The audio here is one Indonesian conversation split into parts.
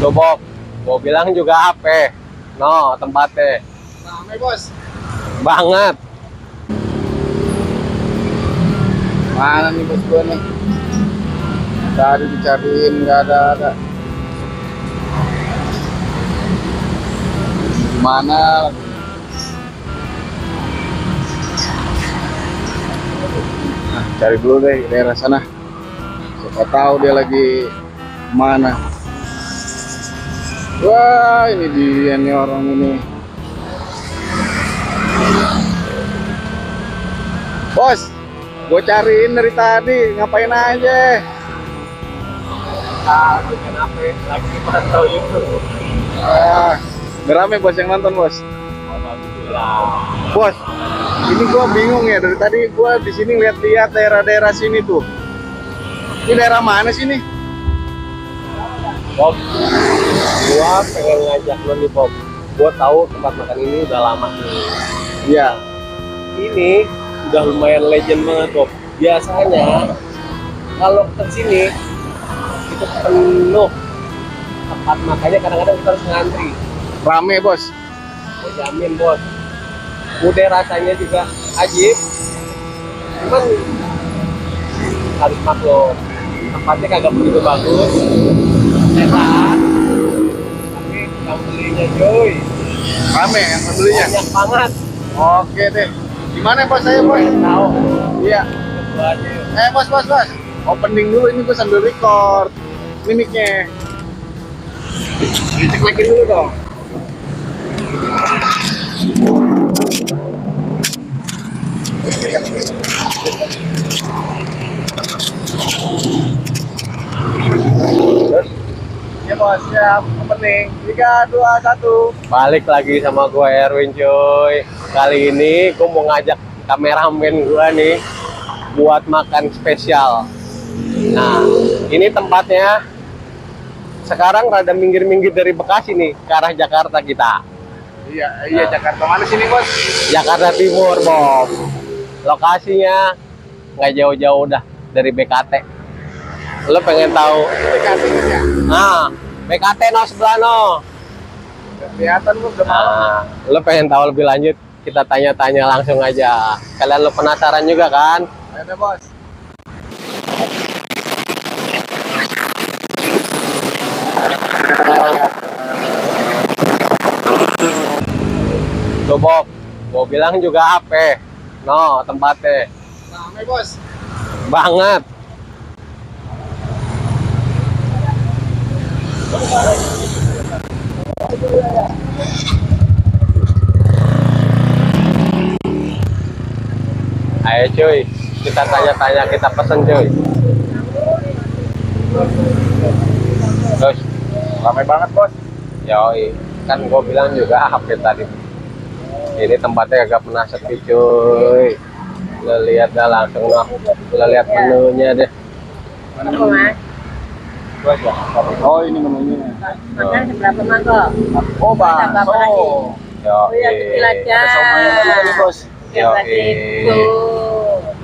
Tuh Bob, gua bilang juga HP. No, tempatnya. Rame bos. Banget. Mana nih bos gua nih? Tadi dicariin nggak ada. Mana? Nah, cari dulu deh di daerah sana. Siapa tahu dia lagi mana. Wah, ini dia nih orang ini. Bos, gue cariin dari tadi, ngapain aja? Kenapa? Lagi pantau YouTube. Udah rame bos yang nonton bos. Alhamdulillah. Bos, ini gue bingung ya dari tadi gue di sini lihat-lihat daerah-daerah sini tuh. Ini daerah mana sih nih? Bob, gua pengen ngajak lo nih Bob. Gua tahu tempat makan ini udah lama nih. Iya. Ini udah lumayan legend banget Bob. Biasanya kalau ke sini itu penuh. Tempat makannya kadang-kadang kita harus ngantri. Rame bos. Gua jamin bos. Udah rasanya juga ajib. Cuman harus maklum. Tempatnya kagak begitu bagus. Sehat. Tapi pembelinya cuy. Rame yang pembelinya. Banyak banget. Oke deh. Gimana bos saya bos? Pengen tahu. Iya. Coba aja. Bos. Opening dulu ini gue sambil record. Mic-nya. Dicek lagi dulu dong. Ya bos, siap. Opening. 3, 2, 1. Balik lagi sama gue Erwin cuy. Kali ini gue mau ngajak kameramen gue nih buat makan spesial. Nah, ini tempatnya sekarang rada minggir-minggir dari Bekasi nih ke arah Jakarta kita. Iya, Jakarta mana sini bos? Jakarta Timur, Bob. Lokasinya nggak jauh-jauh dah dari BKT. Lo pengen tahu? BKT-nya. Nah, BKT no sebelah no. Kelihatan bos udah malam. Nah, lo pengen tahu lebih lanjut? Kita tanya-tanya langsung aja. Kalian lo penasaran juga kan? Ayo deh bos. Tuh Bob, gua bilang juga HP. No, tempatnya. Rame bos. Banget. Ayo cuy, kita tanya-tanya, kita pesen cuy. Terus, Rame banget bos. yoi, kan gue bilang juga HP tadi. Ini tempatnya agak pernah sepi cuy. Lo lihat dah langsung noh. Lo lihat menunya deh. Mana menunya? Bos ya. Oh ini menunya. Makan seberapa mangkok? Oh bang. Tambah apa lagi? Oh ya Yoi, kecil aja. Ada somanya dulu nih bos. yoi.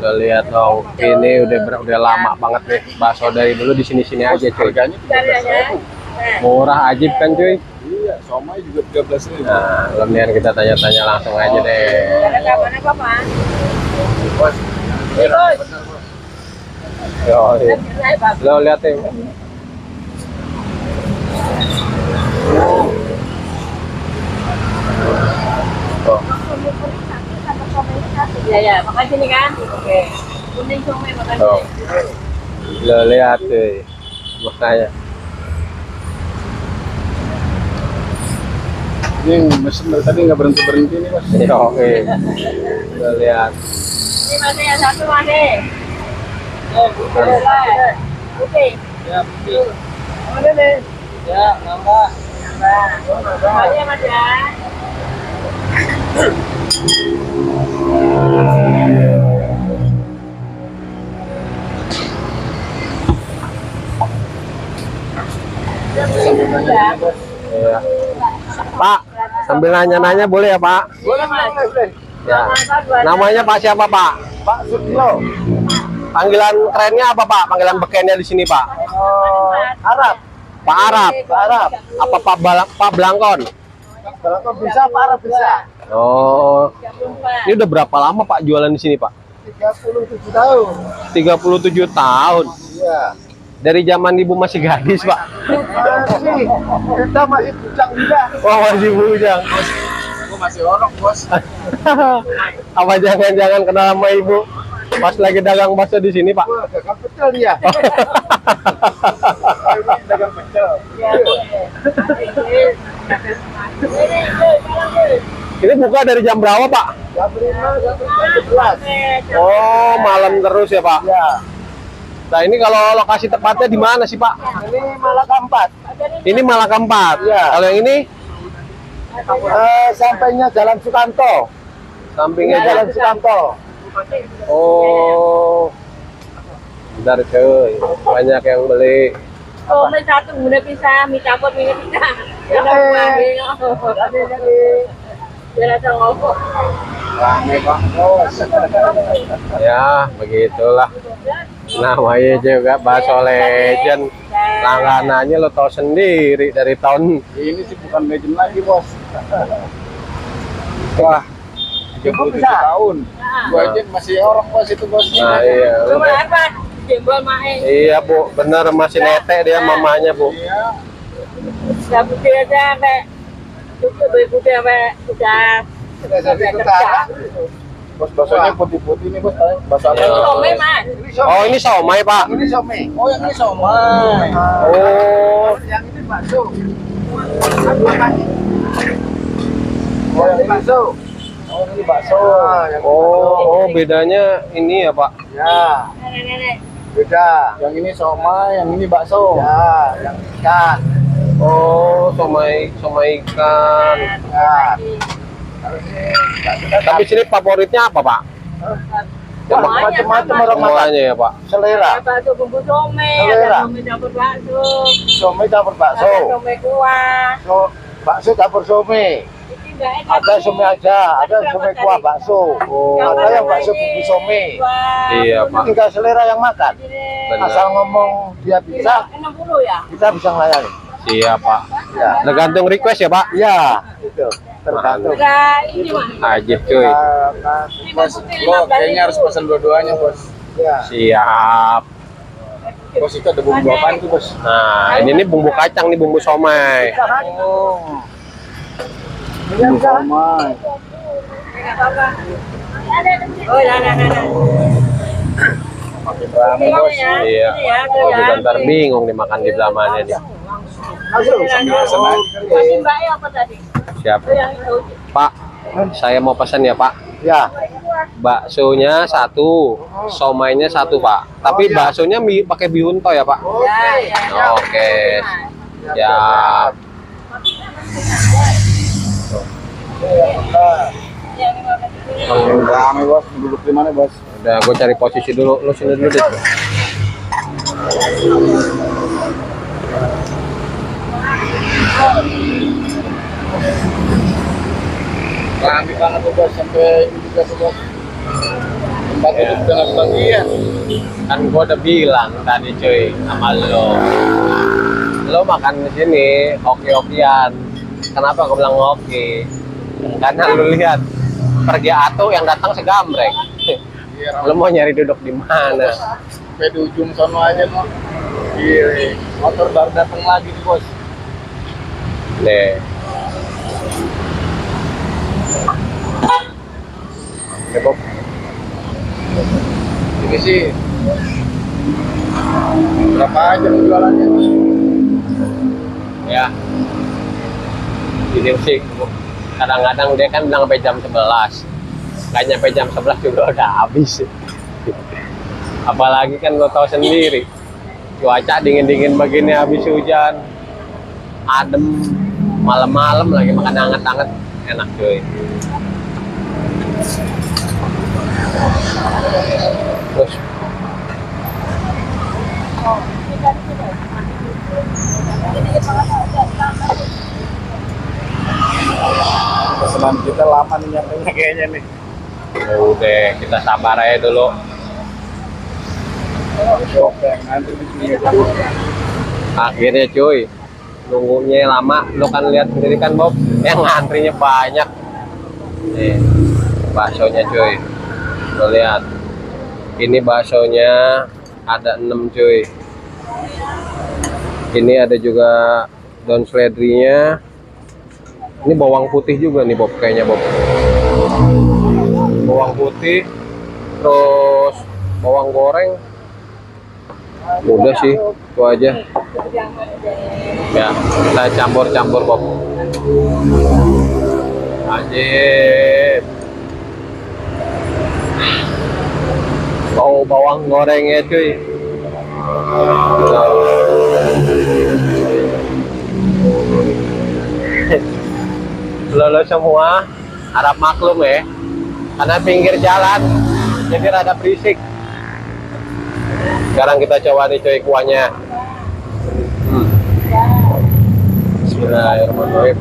Lo lihat dong, ini udah lama banget nih. Bakso dari dulu di sini-sini aja cuy. Harganya 13.000. Murah ajib kan cuy. Iya, somai juga 13.000. Nah, kemudian kita tanya-tanya langsung aja deh. Ada mana Bapak? Bos. Ini bos. Benar bos. Yoi. Saya bagus. Lo lihat nih. Oh, Ya, makan sini kan? Oke. Kuning somai makan tuh. sini. Lo lihat cuy. Makanya. Ini mesin dari tadi nggak berhenti nih bos. Yoi. Lo lihat. Ini mana yang satu mana? Oke. Ya, betul. Mana nih? Ya, nambah. Makanya Mas ya. Ya. Iya. Pak, sambil nanya-nanya boleh ya Pak? Boleh mas. Ya. Namanya Pak siapa Pak? Pak Sutio. Panggilan kerennya apa Pak? Panggilan bekennya di sini Pak? Arab. Pak Arab. Apa Pak Blangkon? Kalau bisa Pak Arab bisa. Oh, ini udah berapa lama Pak jualan di sini Pak? 37 tahun. 37 tahun. Iya. Dari zaman ibu masih gadis Pak. Masih. Kita masih bujang juga. Wah masih bujang. Gua masih orok, Bos. Apa jangan-jangan kenal sama ibu pas lagi dagang bakso di sini Pak? Wah, dagang pecel dia. Dagang pecel. Ini buka dari jam berapa Pak? Jam 5 sampai jam 11. Oh malam terus ya Pak? Ya. Nah ini kalau lokasi tepatnya di mana sih Pak? Ini malah keempat. Ini malah keempat. Iya. Kalau yang ini Sampainya Jalan Sukanto. sampingnya Jalan jalan. Sukanto. Oh, bentar cuy, banyak yang beli. Oh, may satu muna bisa, may tapot may kita. Yan ang magi. Yan ang opo. Rame Bang Bos. Ya, begitulah. Namanya juga bakso legend. Langganannya lo tau sendiri dari tahun. Ini sih bukan legend lagi, Bos. Wah, 37 tahun. Gua aja masih orang Bos itu Bosnya. Nah iya, lo Cuma apa? Jembol mae. iya Bu, bener masih netek dia mamanya Bu. Iya. Ya putih aja sampai cukup putih sampai udah Jadi utara. Bos baksonya putih-putih nih, Bos. Bakso apa? Iya. somai mas. Oh ini somai Pak. Ini somai. Oh, yang ini somai. Oh, Yang ini bakso. Oh, yang ini bakso. Oh, ini bakso. oh bedanya ini ya Pak. Ya, Nenek-nenek. beda. Yang ini somai, yang ini bakso. Ya, yang ikan. Oh, somai ikan. Ya. Tapi sini favoritnya apa Pak? Macam-macam orang makan. Semuanya ya Pak. Selera. Ada bakso bumbu somai, Selera. ada somai campur bakso, Somai campur ada bakso. somai kuah. Bakso campur somai. Ini enggak enak. Ada somai aja, ada somai kuah bakso. Ada yang bakso bumbu somai. Iya Pak. Tinggal selera yang makan. Benar. Asal ngomong dia bisa, 60 ya? kita bisa melayani. Iya Pak. Ya. Tergantung request ya Pak. Ya, itu tergantung. Udah ini mah. Aja cuy. Bos, lo kayaknya harus pesan dua-duanya, Bos. Ya. Siap. Bos itu ada bumbu apaan tuh, Bos? Nah ini nih bumbu kacang nih bumbu somai. Oh. Bumbu somai. Enggak apa-apa. Oh, nah. Makin rame, Bos. Iya. Oh juga ntar bingung nih makan di zamannya nih. Langsung sambil pesan aja. Masih Mbak ya apa tadi? Siap. Oh, yang itu. Pak, saya mau pesan ya Pak. Ya. Baksonya satu, somainya satu Pak. Tapi baksonya pakai bihun toh ya Pak? Ya. Oke. Siap. Makin rame, Bos. Duduk di mana, Bos? Udah, gue cari posisi dulu. Lu sini dulu deh. Rame banget tuh, Bos. Sampai ini juga tuh, Bos. Tempat duduk dengan bagian. Kan gue udah bilang tadi cuy sama lo makan di sini hoki-hokian. Kenapa gue bilang hoki? Karena lu lihat pergi atuh yang datang segambreng. Iya, Lo mau nyari duduk di mana? sampai di ujung sono aja, Bos. Iya. Motor baru datang lagi nih, Bos. Nih. Oke, Bob. Ini sih berapa aja jualannya? Ya. Ini sih kadang-kadang dia kan bilang sampai jam 11. Nggak nyampe jam 11 juga udah habis. Apalagi kan lo tahu sendiri. Cuaca dingin-dingin begini habis hujan. Adem. Malam-malam lagi makan hangat-hangat. Enak cuy. Terus Pesanan kita lama nih nyampenya kayaknya nih. udah kita sabar aja dulu. Oke, nanti di sini. Akhirnya cuy nunggunya lama. Lo kan lihat sendiri kan Bob, yang ngantrinya banyak. Nih, baksonya cuy. Lo lihat. Ini baksonya ada 6 cuy. Ini ada juga daun seledrinya. Ini bawang putih juga nih Bob, kayaknya Bob. Bawang putih, terus bawang goreng. Udah sih, itu aja. Ya, kita campur-campur Bob. Ajib. Bau bawang gorengnya cuy. Lo semua harap maklum ya, karena pinggir jalan jadi rada berisik. Sekarang kita coba nih cuy kuahnya. Bismillahirrahmanirrahim.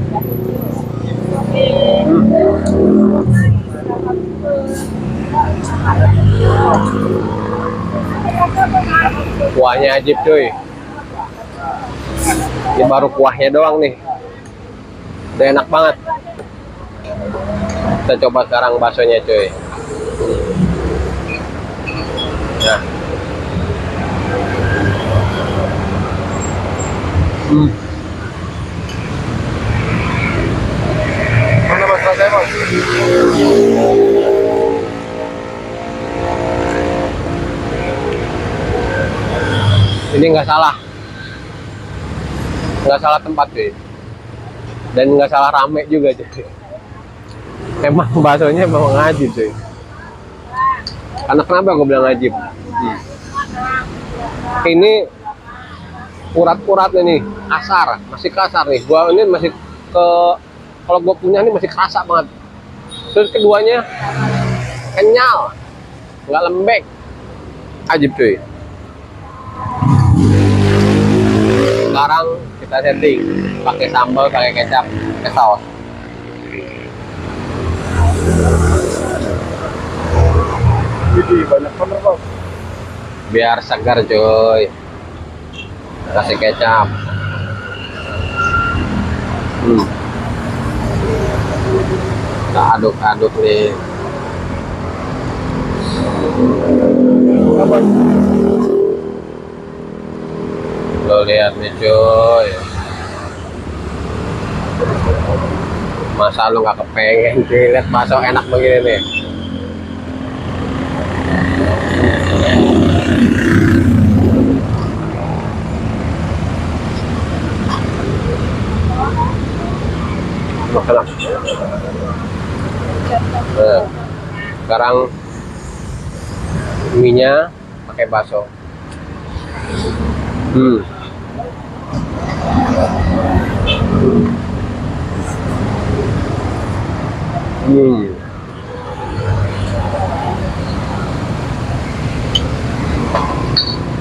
Kuahnya ajib cuy. Ini baru kuahnya doang nih, udah enak banget. Kita coba sekarang baksonya cuy. Nah. Mana bakso saya, Bos? Ini nggak salah tempat cuy, dan nggak salah rame juga cuy. Emang baksonya memang ajib cuy. Karena kenapa gue bilang ajib? Ini urat-uratnya nih kasar, masih kasar nih. Gua ini masih kalau gua punya ini masih kerasa banget. Terus keduanya kenyal, nggak lembek, ajib cuy. Sekarang kita setting pakai sambal, pakai kecap, pakai saus. Jadi banyak bener, Bos. Biar segar cuy. Kasih kecap. Kita aduk-aduk nih. Lo lihat nih cuy. Masa lu nggak kepengen cuy lihat bakso enak begini nih. Nah, sekarang mie-nya pakai bakso.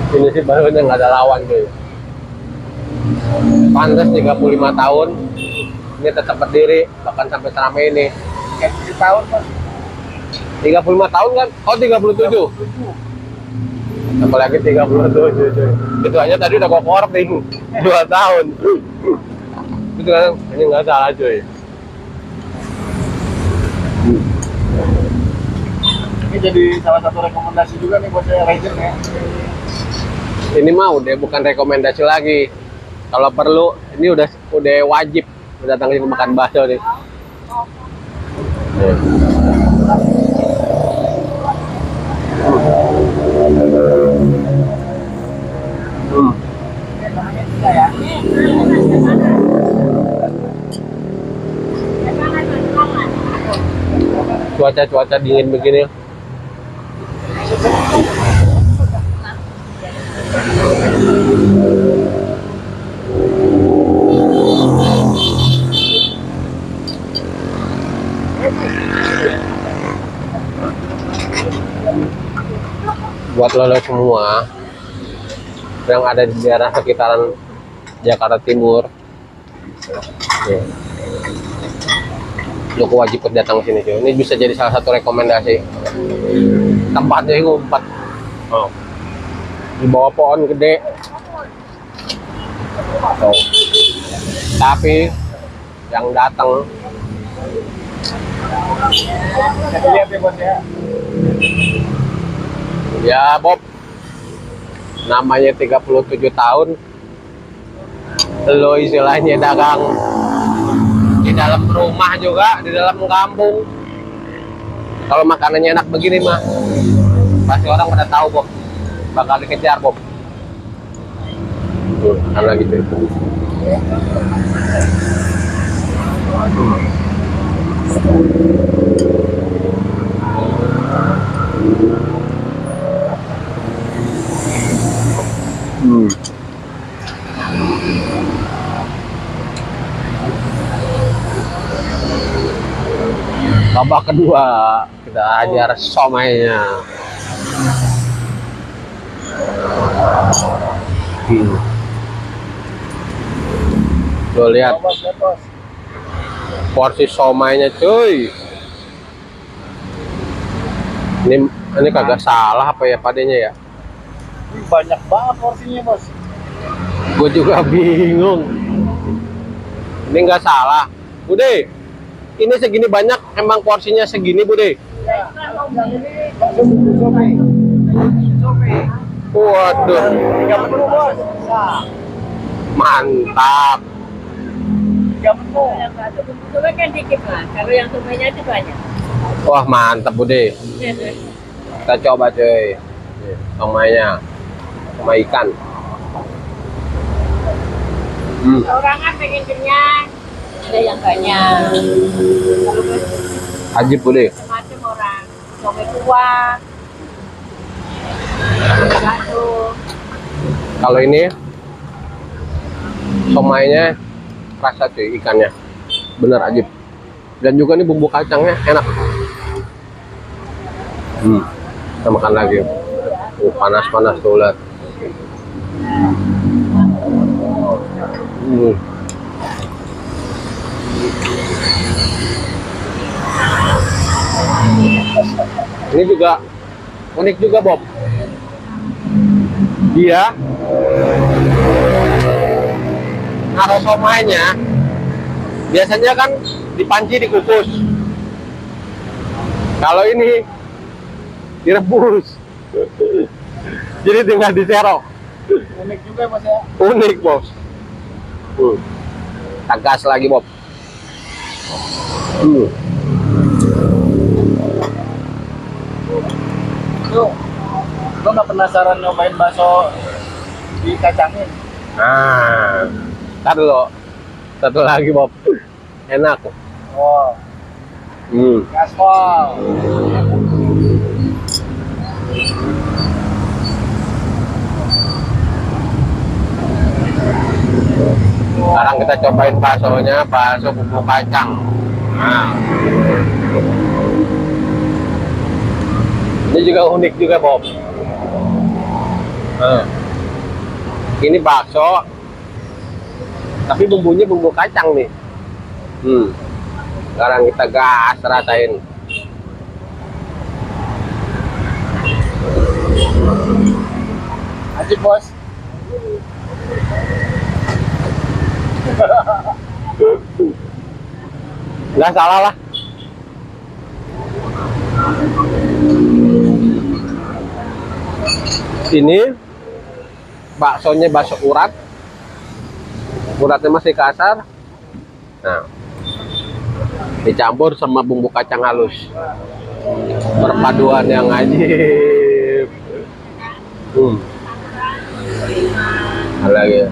Ini sih baru yang nggak ada lawan cuy. Pantas 35 tahun ini tetap berdiri bahkan sampai seramai ini. 7 tahun, Bos. 35 tahun kan? Oh 37. Apalagi 37 cuy. Itu aja tadi udah gua korting 2 tahun. Itu kan ini nggak salah cuy. Ini jadi salah satu rekomendasi juga nih buat saya legend ya. Ini mah udah bukan rekomendasi lagi. Kalau perlu ini udah wajib datang ke sini makan bakso nih. Cuaca dingin begini. Buat lo semua yang ada di daerah sekitaran Jakarta Timur, lo wajib datang ke sini cuy. Ini bisa jadi salah satu rekomendasi. Tempatnya itu di bawah pohon gede. Tuh. tapi yang datang. Lihat ya bos ya. Ya Bob, namanya 37 tahun, lo istilahnya dagang di dalam rumah juga, di dalam kampung. Kalau makanannya enak begini mah, pasti orang pada tahu Bob, bakal dikejar Bob. Tuh, karena gitu itu. Babak kedua kita ajar somainya. Lo lihat Bos, lihat, bos. porsi somainya cuy. Ini kagak salah apa ya padanya ya? Ini banyak banget porsinya bos. Gue juga bingung. Ini nggak salah, Bude. Ini segini banyak, emang porsinya segini, Bude. Ya, yang ini bakso bumbu somai. Somai. Waduh, 3 menu bos. Nah, mantap. 3 menu. Coba kan dikit lah, kalau yang semuanya itu banyak. Wah, mantap, Bude. Kita coba, cuy. Nih, somainya, sama ikan. Orang kan pengen kenyang, ada yang banyak. Kalau Ajib, Bude. macam orang, somai kuah, bakso. Kalau ini somainya rasa cuy, ikannya bener ajib, dan juga nih bumbu kacangnya enak. Kita makan lagi. Panas-panas tuh, lihat. Ini juga unik juga Bob. Dia naruh somainya biasanya kan dipanci dikukus. Kalau ini direbus. Jadi tinggal diserok. Unik juga bos ya. Unik bos. Tegas lagi Bob. Tuh, lo nggak penasaran nyobain bakso dikacangin? Nah, ntar dulu. Satu lagi Bob. Enak. Oh, gaspol. Sekarang kita cobain baksonya, bakso bumbu kacang. Nah. Ini juga unik juga Bob. Nah. Ini bakso, tapi bumbunya bumbu kacang nih. Sekarang kita gas rasain. Ajib bos. Nggak salah lah. Ini baksonya bakso urat. Uratnya masih kasar. Nah, dicampur sama bumbu kacang halus. Perpaduan yang ajib. Lagi.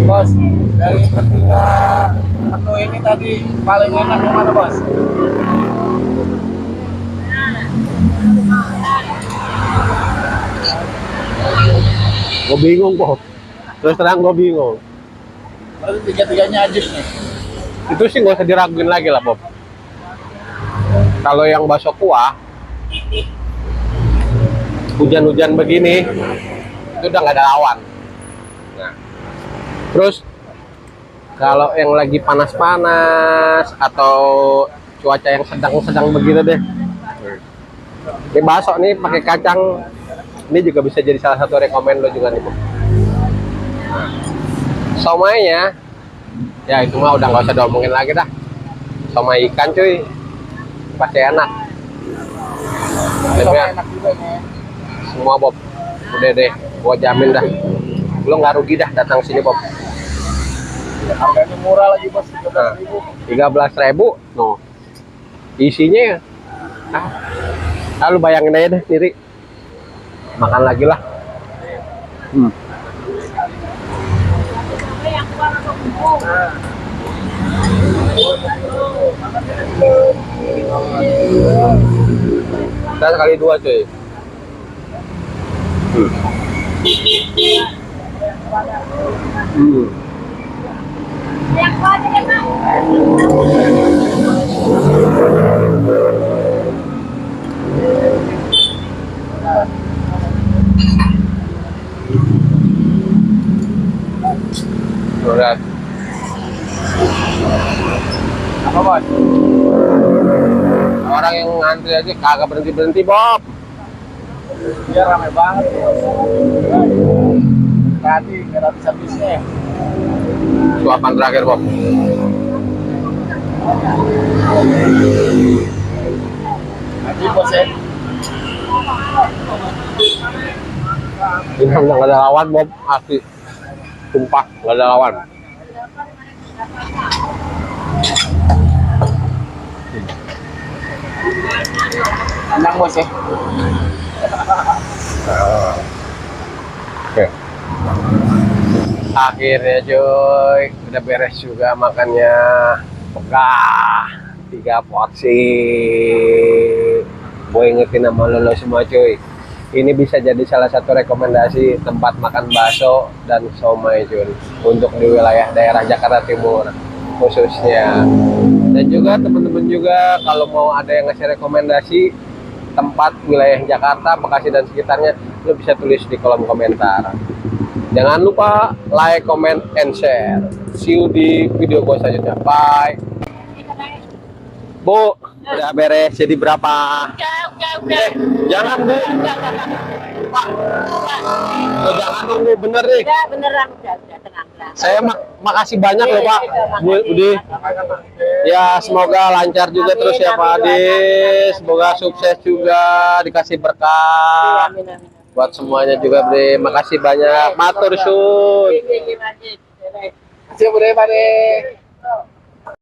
Bos, dari ketiga menu ini tadi paling enak yang mana bos? Gue bingung kok. Terus terang gue bingung. Berarti tiga-tiganya ajib nih. Itu sih nggak usah diraguin lagi lah Bob. Kalau yang bakso kuah, hujan-hujan begini, itu udah nggak ada lawan. Nah, terus kalau yang lagi panas-panas atau cuaca yang sedang-sedang begitu deh, ini bakso nih pakai kacang, ini juga bisa jadi salah satu rekomen lo juga nih Bob. Nah, Somainya, ya itu mah udah nggak usah diomongin lagi dah. Somai ikan cuy, pasti enak. Sama Ya, enak juga nih. semua Bob, udah deh, gua jamin dah. Lu nggak rugi dah datang sini Bob. Harganya murah lagi bos, 13.000. 13.000, no. Isinya ya, lu bayangin aja deh sendiri. Makan lagi lah. Yang kurang atau kumpul. Kita kali 2 cuy. Yang kuat ya, Pak. Udah. Apa bos? Orang yang ngantri aja kagak berhenti Bob. Dia rame banget bos. Tadi nggak habis-habisnya. Suapan terakhir Bob. Nanti bos ya. Ini udah gak ada lawan Bob, asli. Sumpah gak ada lawan. Enak bos ya. Oke. Akhirnya cuy, udah beres juga makannya. Pegah 3 porsi. Gue ingetin sama lo semua cuy. Ini bisa jadi salah satu rekomendasi tempat makan bakso dan somai cuy untuk di wilayah daerah Jakarta Timur khususnya. Dan juga teman-teman juga kalau mau ada yang ngasih rekomendasi tempat wilayah Jakarta, Bekasi dan sekitarnya, lo bisa tulis di kolom komentar. Jangan lupa like, comment, and share. See you di video gue selanjutnya. Bye. Bu, udah beres jadi berapa? Udah. Jangan Bu. Pak. Oh, jangan dong Bu, bener nih. Udah beneran udah tenang lah. Saya makasih banyak loh Pak. Bu Udi. Ya semoga lancar juga terus ya Pak Adi. Semoga sukses juga, dikasih berkah. Amin, amin. Buat semuanya juga Bre. Makasih banyak. Matur suwun. Terima kasih. Siap udah Pak deh.